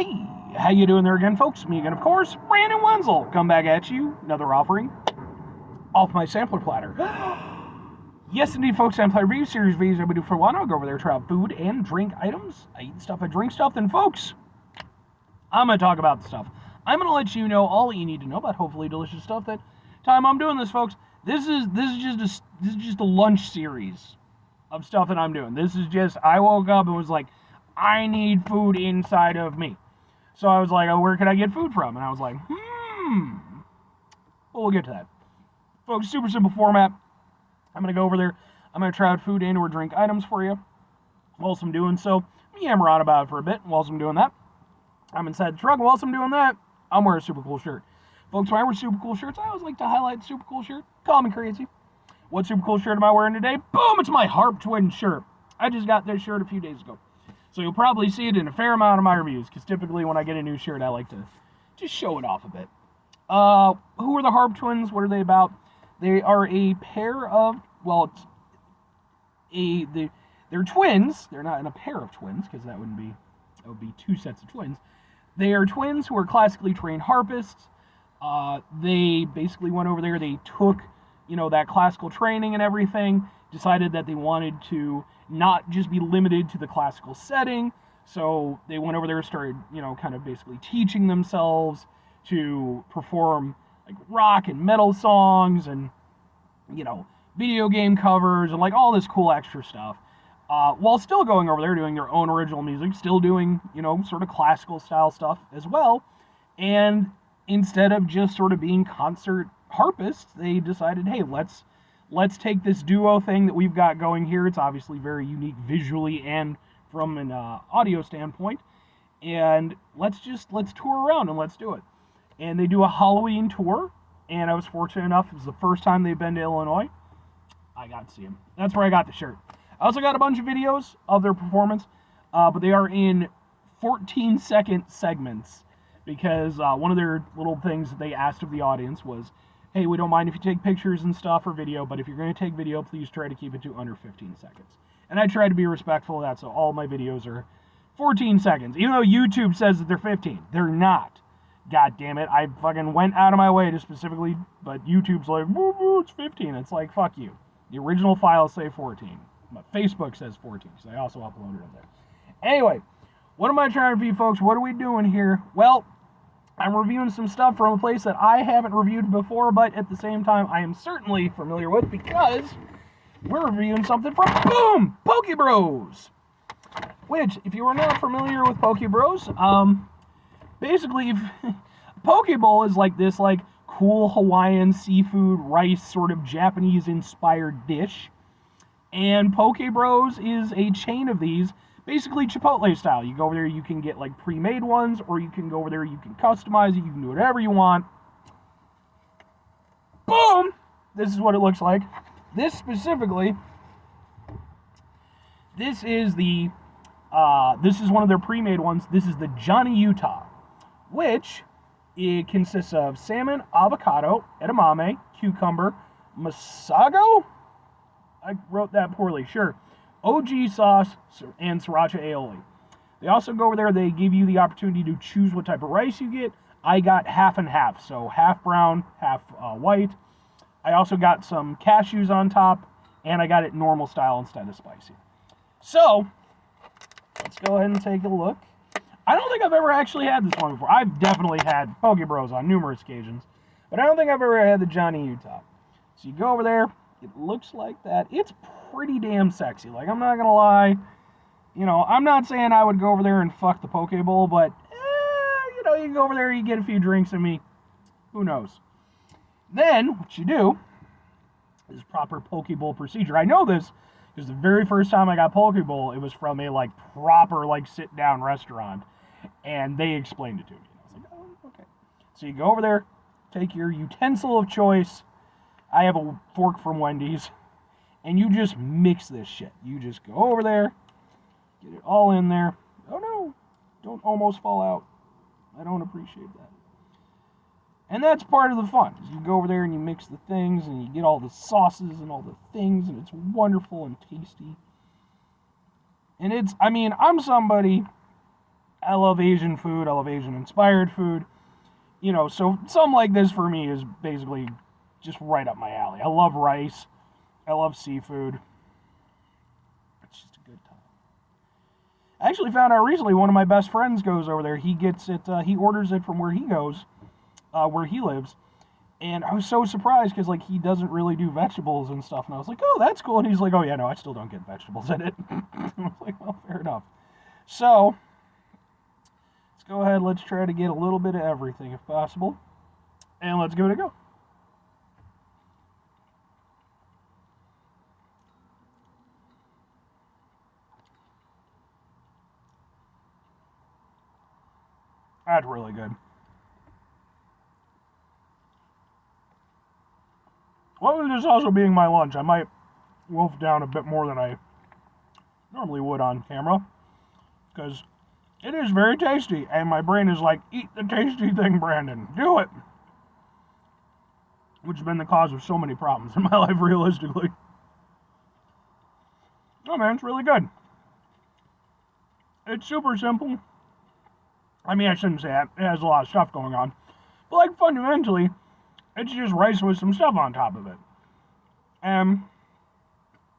Hey, how you doing there again, folks? Me again, of course, Brandon Wenzel. Come back at you, another offering off my sampler platter. Yes, indeed, folks, sampler review series videos I do for a while. I'll go over there, try out food and drink items. I eat stuff, I drink stuff, then, folks, I'm going to talk about the stuff. I'm going to let you know all that you need to know about hopefully delicious stuff. That time I'm doing this, folks, this is just a lunch series of stuff that I'm doing. This is just, I woke up and was like, I need food inside of me. So I was like, oh, where can I get food from? And I was like, well, we'll get to that. Folks, super simple format. I'm going to go over there. I'm going to try out food and or drink items for you. Whilst I'm doing so, I'm yammer on about it for a bit. Whilst I'm doing that, I'm inside the truck. Whilst I'm doing that, I'm wearing a super cool shirt. Folks, when I wear super cool shirts, I always like to highlight the super cool shirt. Call me crazy. What super cool shirt am I wearing today? Boom, it's my Harp Twin shirt. I just got this shirt a few days ago. So you'll probably see it in a fair amount of my reviews, because typically when I get a new shirt, I like to just show it off a bit. Who are the Harp Twins? What are they about? They are a pair of, they're twins. They're not in a pair of twins, because that would be two sets of twins. They are twins who are classically trained harpists. They basically went over there, they took, that classical training and everything, decided that they wanted to not just be limited to the classical setting, so they went over there and started, kind of basically teaching themselves to perform like rock and metal songs and, video game covers and like all this cool extra stuff, while still going over there doing their own original music, still doing, sort of classical style stuff as well. And instead of just sort of being concert harpists, they decided, hey, let's take this duo thing that we've got going here. It's obviously very unique visually and from an audio standpoint. And let's tour around and let's do it. And they do a Halloween tour. And I was fortunate enough, it was the first time they've been to Illinois. I got to see them. That's where I got the shirt. I also got a bunch of videos of their performance, but they are in 14-second segments, because one of their little things that they asked of the audience was, hey, we don't mind if you take pictures and stuff or video, but if you're going to take video, please try to keep it to under 15 seconds. And I try to be respectful of that, so all my videos are 14 seconds. Even though YouTube says that they're 15. They're not. God damn it. I fucking went out of my way to specifically, but YouTube's like, it's 15. It's like, fuck you. The original files say 14. But Facebook says 14, because I also uploaded them there. Anyway, what am I trying for you folks? What are we doing here? Well, I'm reviewing some stuff from a place that I haven't reviewed before, but at the same time, I am certainly familiar with, because we're reviewing something from, boom, Poke Bros. Which, if you are not familiar with Poke Bros, basically, Poke Bowl is like this, like, cool Hawaiian seafood rice sort of Japanese-inspired dish. And Poke Bros is a chain of these, basically Chipotle style. You go over there, you can get like pre-made ones, or you can go over there, you can customize it, you can do whatever you want. Boom! This is what it looks like. This specifically, this is one of their pre-made ones. This is the Johnny Utah, which it consists of salmon, avocado, edamame, cucumber, masago? I wrote that poorly, sure. OG sauce, and sriracha aioli. They also go over there, they give you the opportunity to choose what type of rice you get. I got half and half, so half brown, half white. I also got some cashews on top, and I got it normal style instead of spicy. So, let's go ahead and take a look. I don't think I've ever actually had this one before. I've definitely had Poke Bros on numerous occasions, but I don't think I've ever had the Johnny Utah. So you go over there, it looks like that. It's pretty damn sexy. Like, I'm not gonna lie. I'm not saying I would go over there and fuck the Poke Bowl, but, you go over there, you get a few drinks in me. Who knows? Then, what you do is proper Poke Bowl procedure. I know this because the very first time I got Poke Bowl, it was from a, proper, sit-down restaurant, and they explained it to me. I was like, oh, okay. So you go over there, take your utensil of choice. I have a fork from Wendy's, and you just mix this shit. You just go over there, get it all in there. Oh no, don't almost fall out. I don't appreciate that. And that's part of the fun. Is you go over there and you mix the things, and you get all the sauces and all the things, and it's wonderful and tasty. And I'm somebody I love Asian food. I love Asian inspired food. So something like this for me is basically just right up my alley. I love rice. I love seafood. It's just a good time. I actually found out recently one of my best friends goes over there. He gets it. He orders it from where he goes, where he lives. And I was so surprised because he doesn't really do vegetables and stuff. And I was like, oh, that's cool. And he's like, oh yeah, no, I still don't get vegetables in it. I was like, well, fair enough. So let's go ahead. Let's try to get a little bit of everything if possible, and let's give it a go. That's really good. Well, with this also being my lunch, I might wolf down a bit more than I normally would on camera, because it is very tasty, and my brain is like, eat the tasty thing, Brandon, do it, which has been the cause of so many problems in my life, realistically. Oh man, it's really good. It's super simple. I mean, I shouldn't say that. It has a lot of stuff going on. But fundamentally, it's just rice with some stuff on top of it. And,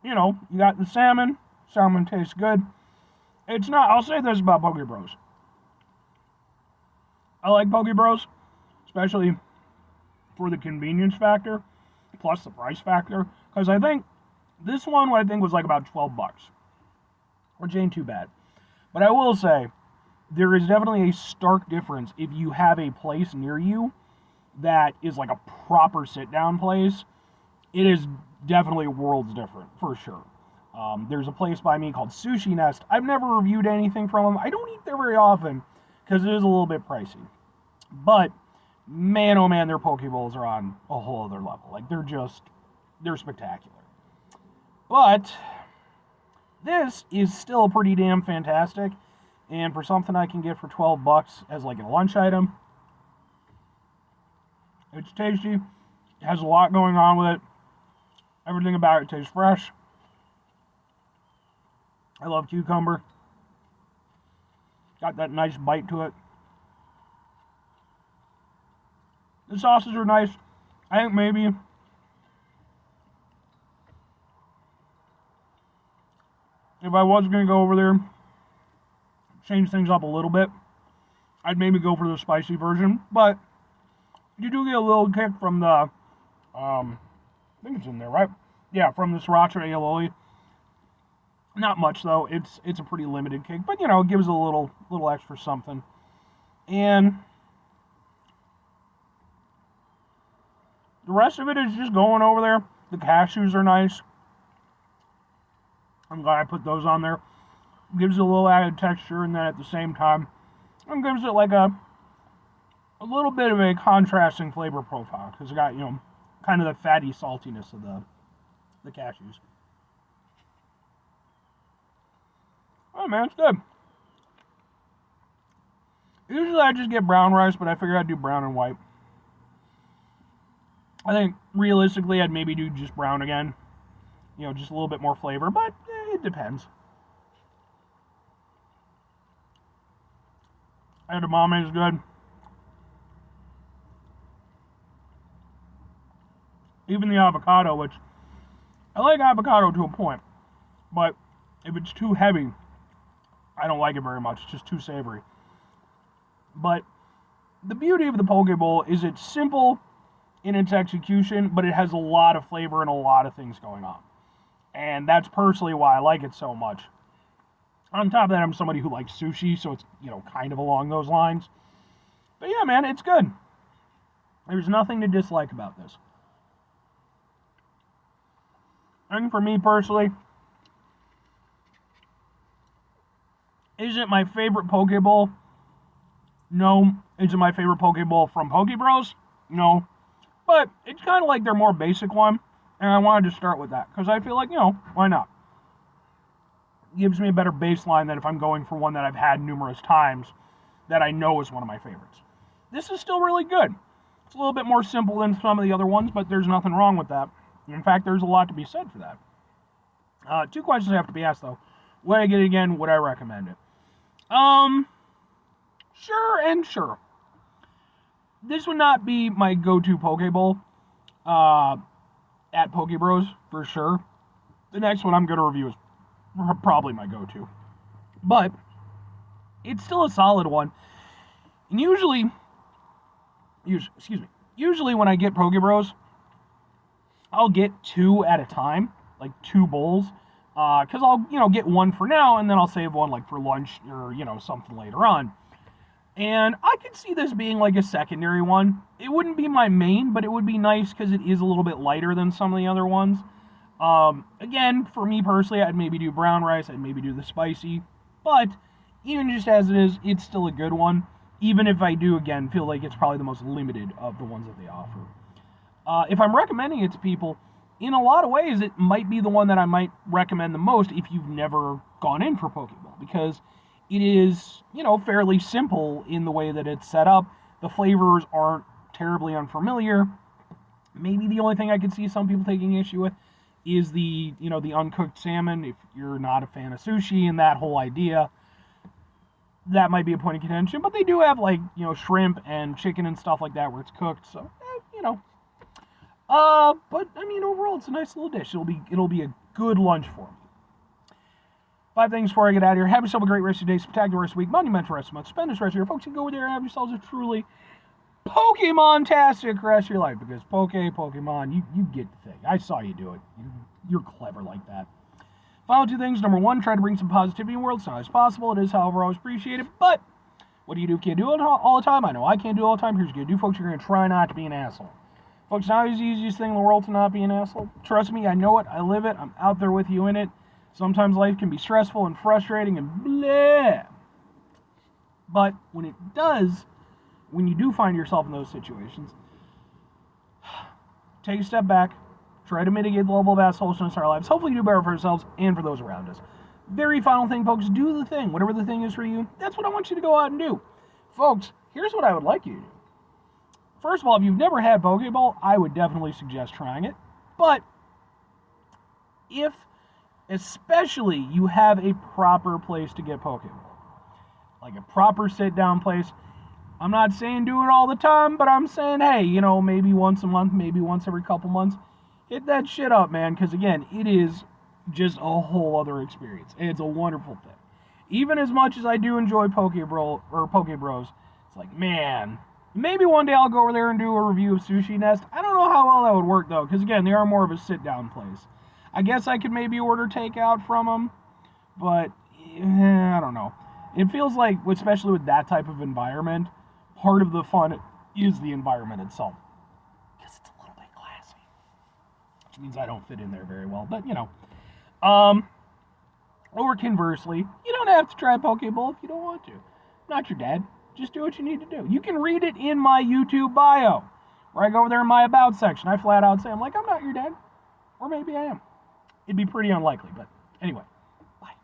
you got the salmon. Salmon tastes good. It's not, I'll say this about Poke Bros. I like Poke Bros, especially for the convenience factor, plus the price factor. Because I think this one, I think, was about $12. Which ain't too bad. But I will say, there is definitely a stark difference if you have a place near you that is a proper sit-down place. It is definitely worlds different, for sure. There's a place by me called Sushi Nest. I've never reviewed anything from them. I don't eat there very often because it is a little bit pricey. But, man, oh man, their Poke Bowls are on a whole other level. They're spectacular. But this is still pretty damn fantastic. And for something I can get for $12 as a lunch item, it's tasty. It has a lot going on with it. Everything about it tastes fresh. I love cucumber. Got that nice bite to it. The sauces are nice. I think maybe if I was going to go over there, change things up a little bit, I'd maybe go for the spicy version. But you do get a little kick from the, I think it's in there, right? Yeah, from the sriracha aioli. Not much though. It's a pretty limited kick, but it gives a little extra something. And the rest of it is just going over there. The cashews are nice. I'm glad I put those on there. Gives it a little added texture, and then at the same time, it gives it a little bit of a contrasting flavor profile because it got kind of the fatty saltiness of the cashews. Oh man, it's good. Usually I just get brown rice, but I figured I'd do brown and white. I think realistically I'd maybe do just brown again. Just a little bit more flavor, but it depends. Edamame is good. Even the avocado, which I like avocado to a point, but if it's too heavy, I don't like it very much. It's just too savory. But the beauty of the Poke Bowl is it's simple in its execution, but it has a lot of flavor and a lot of things going on. And that's personally why I like it so much. On top of that, I'm somebody who likes sushi, so it's, kind of along those lines. But yeah, man, it's good. There's nothing to dislike about this. And for me personally, is it my favorite Poke Bowl? No. Is it my favorite Poke Bowl from Poke Bros? No. But it's kind of their more basic one, and I wanted to start with that, because I feel why not? It gives me a better baseline than if I'm going for one that I've had numerous times that I know is one of my favorites. This is still really good. It's a little bit more simple than some of the other ones, but there's nothing wrong with that. In fact, there's a lot to be said for that. Two questions have to be asked, though. Would I get it again? Would I recommend it? Sure. This would not be my go-to Pokeball at Pokebros, for sure. The next one I'm going to review is probably my go-to. But it's still a solid one. And usually when I get Pokebros, I'll get 2 at a time, like 2 bowls. Because I'll, get one for now, and then I'll save one, like, for lunch or, something later on. And I could see this being, like, a secondary one. It wouldn't be my main, but it would be nice because it is a little bit lighter than some of the other ones. Again, for me personally, I'd maybe do brown rice, I'd maybe do the spicy. But, even just as it is, it's still a good one. Even if I do, again, feel like it's probably the most limited of the ones that they offer. If I'm recommending it to people, in a lot of ways, it might be the one that I might recommend the most if you've never gone in for Pokeball, because it is, fairly simple in the way that it's set up. The flavors aren't terribly unfamiliar. Maybe the only thing I could see some people taking issue with is the uncooked salmon. If you're not a fan of sushi and that whole idea, that might be a point of contention. But they do have, like, shrimp and chicken and stuff like that where it's cooked, so, but I mean, overall, it's a nice little dish. It'll be a good lunch for me. 5 things before I get out of here. Have yourself a great rest of your day, spectacular rest of the week, monumental rest of the month. Spend this rest of your folks and go over there and have yourselves a truly Pokemon-tastic rest of your life, because Pokemon, you get the thing. I saw you do it. You're clever like that. Final 2 things. Number 1, try to bring some positivity in the world. It's not always possible. It is, however, always appreciated. But what do you do if you can't do it all the time? I know I can't do it all the time. Here's what you do, folks. You're going to try not to be an asshole. Folks, it's not always the easiest thing in the world to not be an asshole. Trust me, I know it. I live it. I'm out there with you in it. Sometimes life can be stressful and frustrating and blah. But when you do find yourself in those situations, take a step back, try to mitigate the level of assholishness in our lives. Hopefully do better for ourselves and for those around us. Very final thing, folks, do the thing. Whatever the thing is for you, that's what I want you to go out and do. Folks, here's what I would like you to do. First of all, if you've never had Pokeball, I would definitely suggest trying it. But if, especially, you have a proper place to get Pokeball, like a proper sit-down place, I'm not saying do it all the time, but I'm saying, hey, maybe once a month, maybe once every couple months, hit that shit up, man, because, again, it is just a whole other experience, and it's a wonderful thing. Even as much as I do enjoy Pokebros, it's like, man, maybe one day I'll go over there and do a review of Sushi Nest. I don't know how well that would work, though, because, again, they are more of a sit-down place. I guess I could maybe order takeout from them, but I don't know. It feels like, especially with that type of environment, part of the fun is the environment itself, because it's a little bit classy, which means I don't fit in there very well, but, or conversely, you don't have to try Pokeball if you don't want to. I'm not your dad. Just do what you need to do. You can read it in my YouTube bio, where I go over there in my About section. I flat out say, I'm not your dad. Or maybe I am. It'd be pretty unlikely, but anyway. Bye.